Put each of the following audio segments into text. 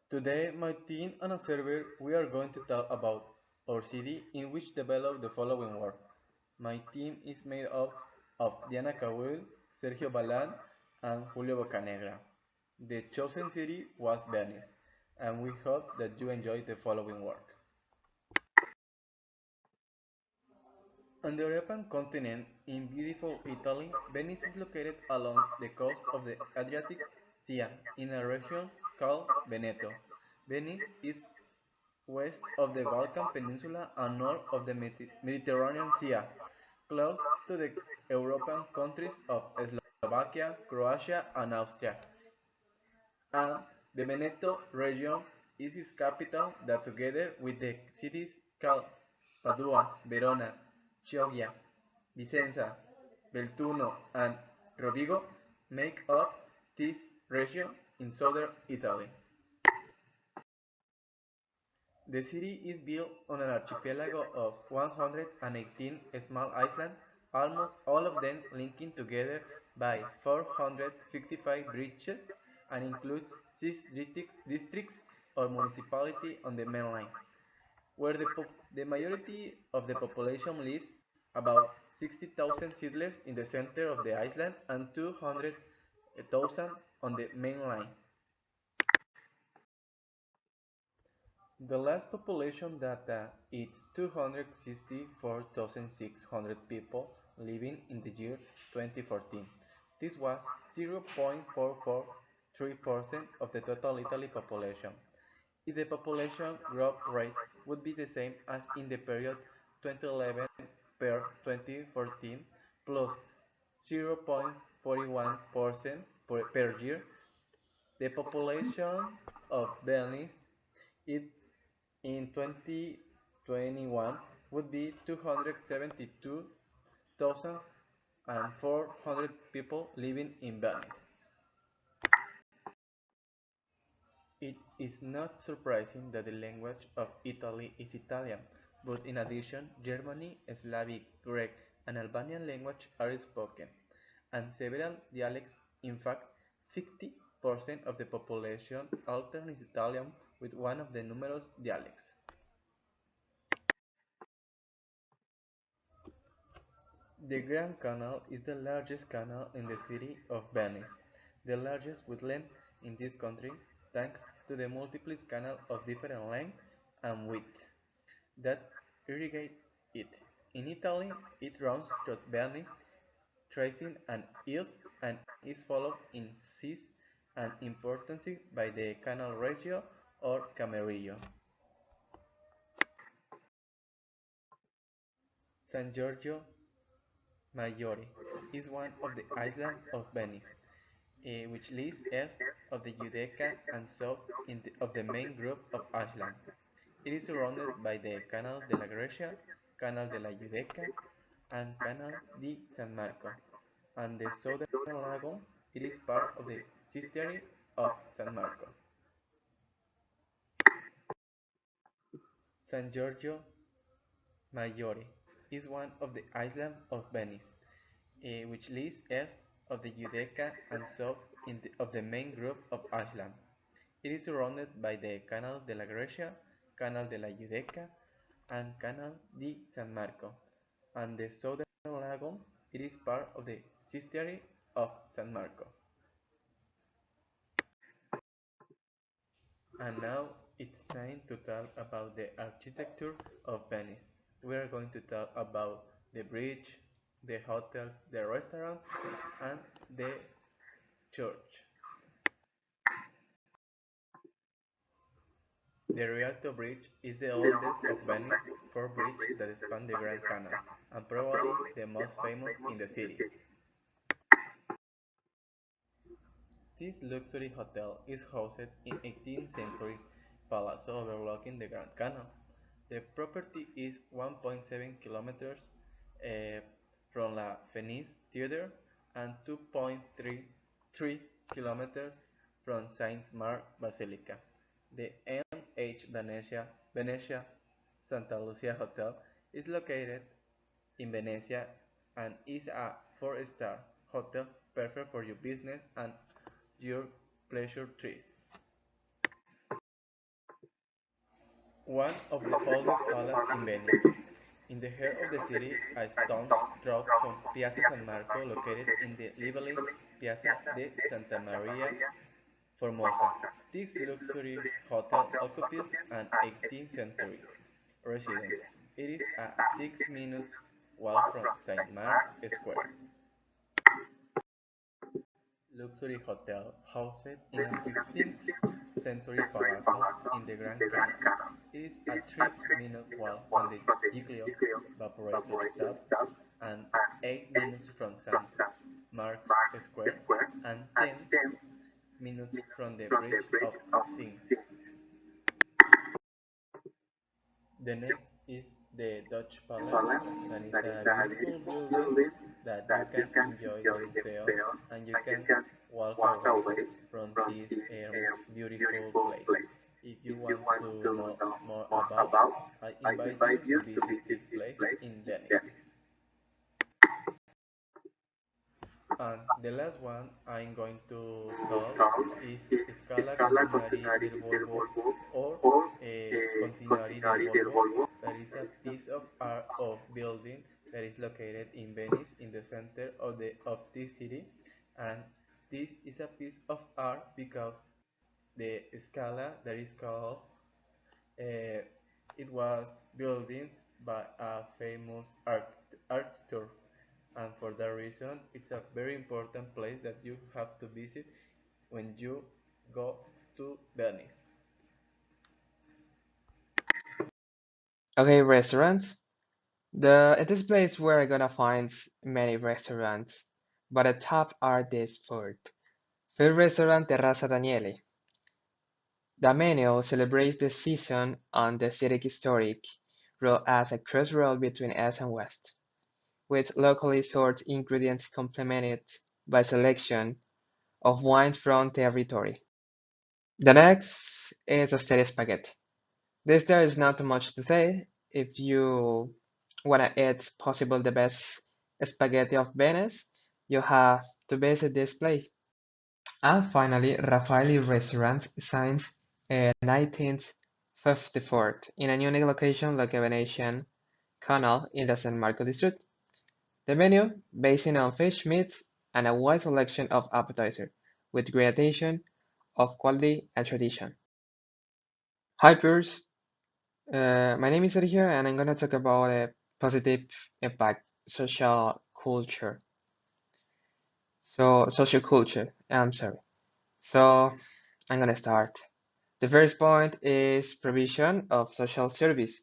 Today, my team and a server, we are going to talk about our city in which developed the following work. My team is made up of Diana Cahuil, Sergio Balan, and Julio Bocanegra. The chosen city was Venice, and we hope that you enjoy the following work. On the European continent, in beautiful Italy, Venice is located along the coast of the Adriatic Sea in a region called Veneto. Venice is west of the Balkan Peninsula and north of the Mediterranean Sea, close to the European countries of Slovakia, Croatia, and Austria. And the Veneto region is its capital that together with the cities called Padua, Verona, Chioggia, Vicenza, Belluno, and Rovigo make up this region in southern Italy. The city is built on an archipelago of 118 small islands, almost all of them linking together by 455 bridges, and includes six districts or municipalities on the mainland, where the majority of the population lives, about 60,000 settlers in the center of the island and 200,000 on the mainland. The last population data is 264,600 people living in the year 2014. This was 0.443% of the total Italy population. If the population growth rate would be the same as in the period 2011 per 2014 plus 0.41% per year, the population of Venice it in 2021 would be 272,400 people living in Venice. It is not surprising that the language of Italy is Italian, but in addition, Germany, Slavic, Greek, and Albanian language are spoken, and several dialects. In fact, 50% of the population alternates Italian with one of the numerous dialects. The Grand Canal is the largest canal in the city of Venice, the largest wetland in this country, thanks to the multiple canals of different length and width that irrigate it. In Italy, it runs through Venice, tracing an east and is followed in size and importance by the Canal Regio or Camerillo. San Giorgio Maggiore is one of the islands of Venice, which lies east of the Giudecca and south of the main group of islands. It is surrounded by the Canal della Grecia, Canal della Giudecca, and Canal di San Marco, and the southern lagoon. It is part of the Cistercian of San Marco. San Giorgio Maggiore is one of the islands of Venice, which lies east of the Giudecca and south of the main group of islands. It is surrounded by the Canal della Grecia, Canal della Giudecca, and Canal di San Marco, and the southern lagoon. It is part of the Cistercian of San Marco. And now it's time to talk about the architecture of Venice. We are going to talk about the bridge, the hotels, the restaurants, and the church. The Rialto Bridge is the oldest of Venice's four bridges that span the Grand Canal, and probably the most famous in the city. This luxury hotel is housed in 18th century palazzo overlooking the Grand Canal. The property is 1.7 kilometers uh, from La Venice Theatre and 2.33 kilometers from Saint Mark Basilica. The NH Venetia Santa Lucia Hotel is located in Venezia and is a 4-star hotel perfect for your business and your pleasure trips. one of the oldest palaces in Venice. In the heart of the city, a stone's throw from Piazza San Marco, located in the lively Piazza de Santa Maria Formosa. This luxury hotel occupies an 18th century residence. It is a 6 minutes walk from St. Mark's Square. Luxury hotel housed in a 15th century palazzo in the Grand Canal. It is a 3 minute walk from the Giglio Evaporator stop and 8 minutes from St. Mark's Square and 10 minutes from the Bridge of Sings. The next is the Dutch Palace, that is a beautiful building that you can enjoy the museum and you can walk away from this beautiful place. If you want to know more about, I invite you to visit this place in Venice. And the last one I'm going to talk is Scala Continuari del Volvo or Continuari del Volvo. That is a piece of art of building that is located in Venice in the center of this city. And this is a piece of art because the Scala that is called uh, it was built by a famous architect, and for that reason it's a very important place that you have to visit when you go to Venice. Okay, restaurants. In this place we're gonna find many restaurants, but the top are these food. Food restaurant Terrazza Daniele. The menu celebrates the season on the city's historic role as a crossroad between East and West, with locally sourced ingredients complemented by selection of wines from territory. The next is Osteria Spaghetti. This there is not much to say. If you wanna eat possible the best spaghetti of Venice, you have to visit this place. And finally, Raffaelli Restaurant signs in 1954 in a unique location like a Venetian canal in the San Marco district. The menu, based on fish, meat, and a wide selection of appetizers, with great attention of quality and tradition. Hi, Piers. My name is Sergio, and I'm going to talk about a positive impact social culture. Social culture. I'm sorry. So, I'm going to start. The first point is provision of social service.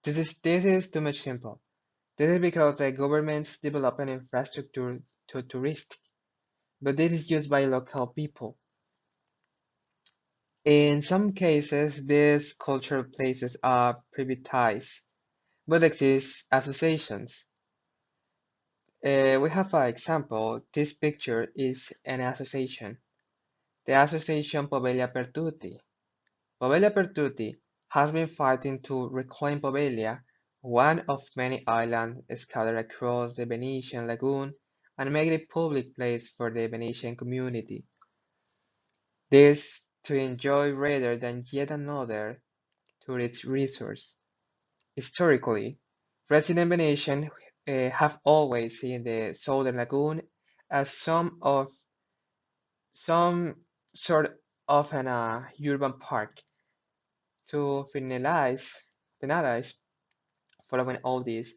This is too much simple. This is because the governments develop an infrastructure to tourists, but this is used by local people. In some cases, these cultural places are privatized, but exist associations. We have an example. This picture is an association. The association Poveglia per Tutti. Poveglia per Tutti has been fighting to reclaim Poveglia, one of many islands scattered across the Venetian lagoon, and make it a public place for the Venetian community. This to enjoy rather than yet another tourist resource. Historically, resident Venetians have always seen the southern lagoon as some sort of an urban park. To finalize, following all this,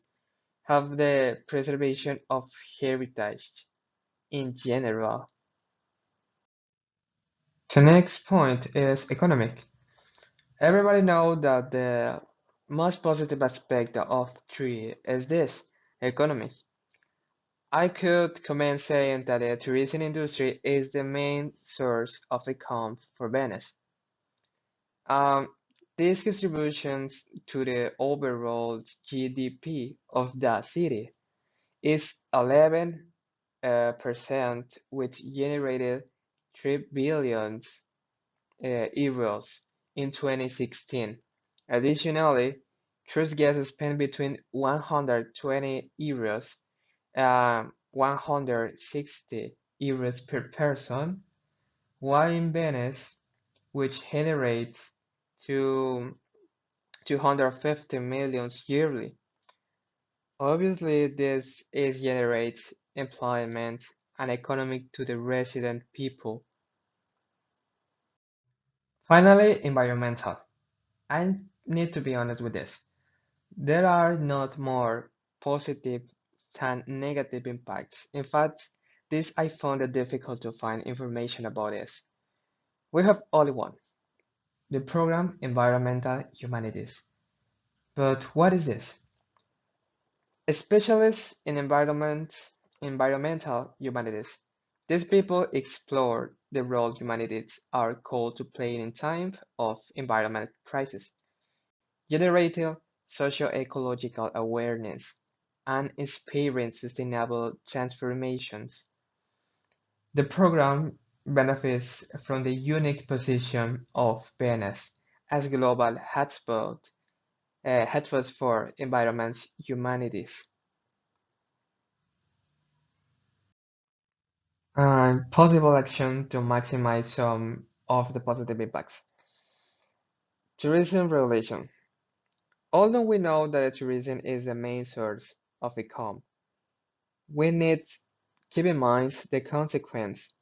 have the preservation of heritage in general. The next point is economic. Everybody knows that the most positive aspect of tree is this economy. I could comment saying that the tourism industry is the main source of income for Venice. Um, these contributions to the overall GDP of the city is 11 percent, which generated 3 billion euros in 2016. Additionally, cruise guests spend between 120 euros and 160 euros per person, while in Venice, which generates to 250 million yearly. Obviously, this is generates employment and economic to the resident people. Finally, environmental. I need to be honest with this. There are not more positive than negative impacts. In fact, this I found it difficult to find information about this. We have only one, the program Environmental Humanities. But what is this? Specialists in environmental humanities. These people explore the role humanities are called to play in times of environmental crisis, generating socio-ecological awareness and inspiring sustainable transformations. The program benefits from the unique position of Venice as global hotspot for environment humanities. And possible action to maximize some of the positive impacts. Tourism regulation. Although we know that tourism is the main source of income, we need keep in mind the consequence.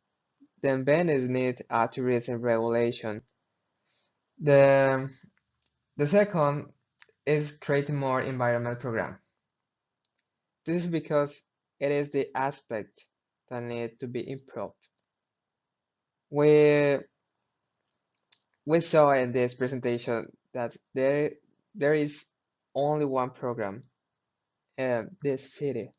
Then Venice needs a tourism regulation. The the second is creating more environmental program. This is because it is the aspect that need to be improved. We we saw in this presentation that there is only one program in this city.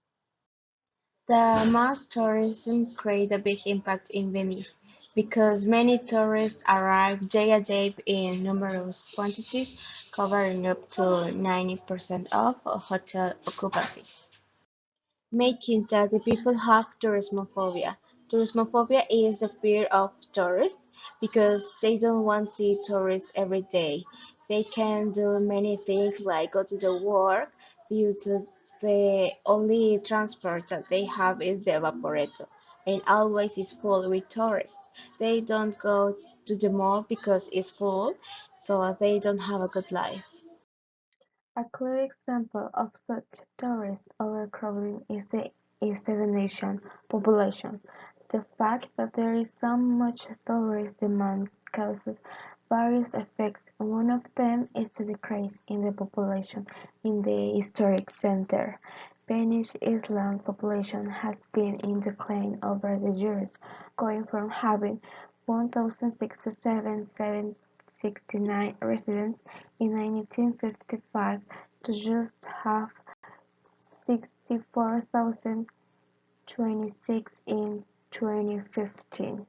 The mass tourism create a big impact in Venice because many tourists arrive day a day in numerous quantities, covering up to 90% of hotel occupancy, making that the people have tourismophobia. Tourismophobia is the fear of tourists because they don't want to see tourists every day. They can do many things like go to the work due to the only transport that they have is the evaporator and always is full with tourists. They don't go to the mall because it's full, so they don't have a good life. A clear example of such tourist overcrowding is the Venetian population. The fact that there is so much tourist demand causes various effects. One of them is the decrease in the population in the historic center. Venice Island population has been in decline over the years, going from having 1,667 residents in 1955 to just have 64,026 in 2015.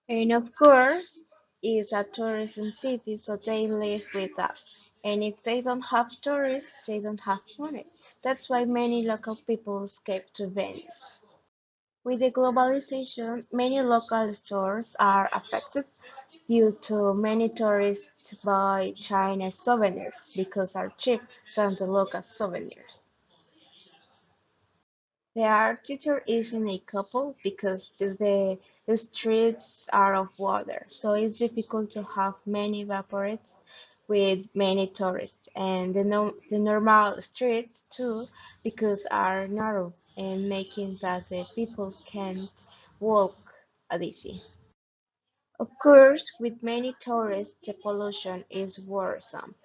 And of course, it's a tourism city, so they live with that. And if they don't have tourists, they don't have money. That's why many local people escape to Venice. With the globalization, many local stores are affected due to many tourists buy Chinese souvenirs because are cheap than the local souvenirs. The architecture is in a couple because the streets are of water, so it's difficult to have many evaporates with many tourists, and the normal streets too because are narrow and making that the people can't walk at easy. Of course, with many tourists, the pollution is worrisome.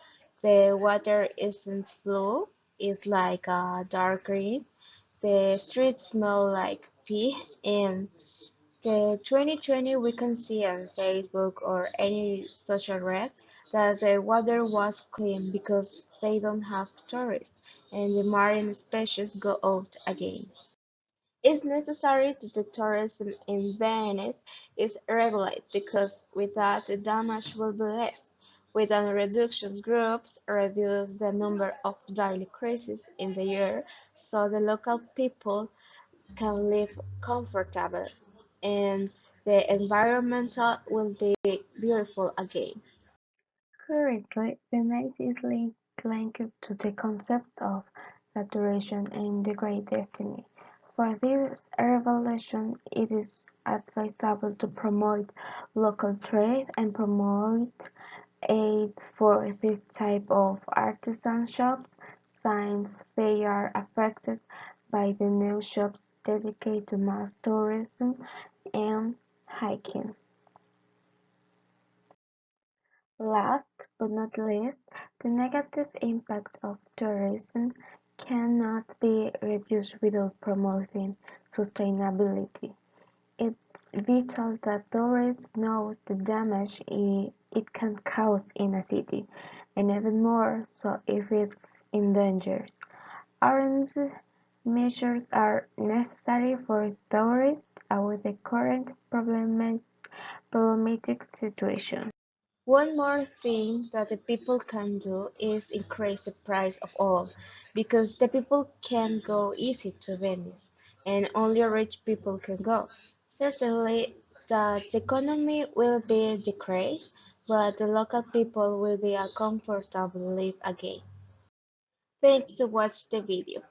The water isn't blue, it's like a dark green. The streets smell like pee. In the 2020 we can see on Facebook or any social red that the water was clean because they don't have tourists and the marine species go out again. It's necessary that the tourism in Venice is regulated because with that the damage will be less. With a reduction groups reduce the number of daily crises in the year so the local people can live comfortable and the environmental will be beautiful again. Currently, the night is linked to the concepts of saturation and the great destiny. For this revelation, it is advisable to promote local trade and promote aid for this type of artisan shops, since they are affected by the new shops dedicated to mass tourism and hiking. Last but not least, the negative impact of tourism cannot be reduced without promoting sustainability. It's vital that tourists know the damage it can cause in a city, and even more so if it's endangered. Aren't measures are necessary for tourists with the current problematic situation. One more thing that the people can do is increase the price of all, because the people can go easy to Venice, and only rich people can go. Certainly, the economy will be decreased, but the local people will be a comfortable live again. Thanks to watch the video.